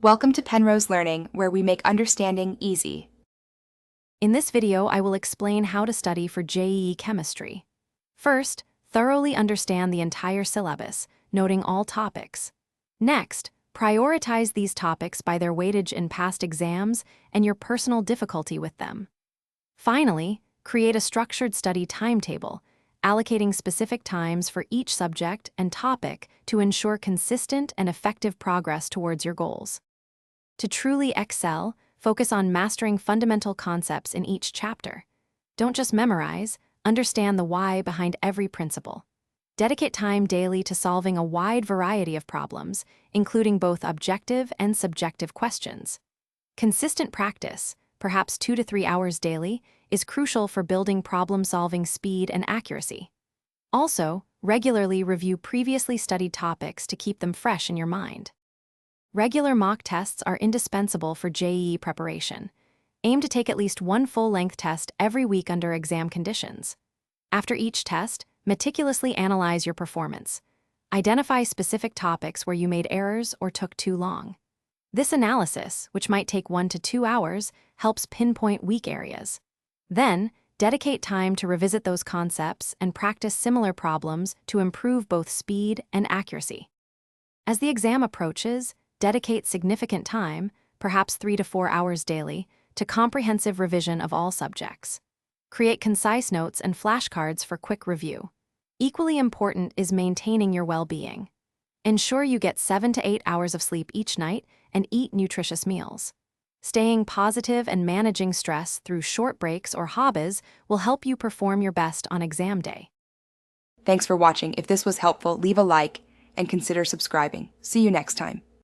Welcome to Penrose Learning, where we make understanding easy. In this video, I will explain how to study for JEE chemistry. First, thoroughly understand the entire syllabus, noting all topics. Next, prioritize these topics by their weightage in past exams and your personal difficulty with them. Finally, create a structured study timetable, allocating specific times for each subject and topic to ensure consistent and effective progress towards your goals. To truly excel, focus on mastering fundamental concepts in each chapter. Don't just memorize, understand the why behind every principle. Dedicate time daily to solving a wide variety of problems, including both objective and subjective questions. Consistent practice, perhaps 2 to 3 hours daily, is crucial for building problem-solving speed and accuracy. Also, regularly review previously studied topics to keep them fresh in your mind. Regular mock tests are indispensable for JEE preparation. Aim to take at least one full-length test every week under exam conditions. After each test, meticulously analyze your performance. Identify specific topics where you made errors or took too long. This analysis, which might take 1 to 2 hours, helps pinpoint weak areas. Then, dedicate time to revisit those concepts and practice similar problems to improve both speed and accuracy. As the exam approaches, dedicate significant time, perhaps 3 to 4 hours daily, to comprehensive revision of all subjects. Create concise notes and flashcards for quick review. Equally important is maintaining your well-being. Ensure you get 7 to 8 hours of sleep each night and eat nutritious meals. Staying positive and managing stress through short breaks or hobbies will help you perform your best on exam day. Thanks for watching. If this was helpful, leave a like and consider subscribing. See you next time.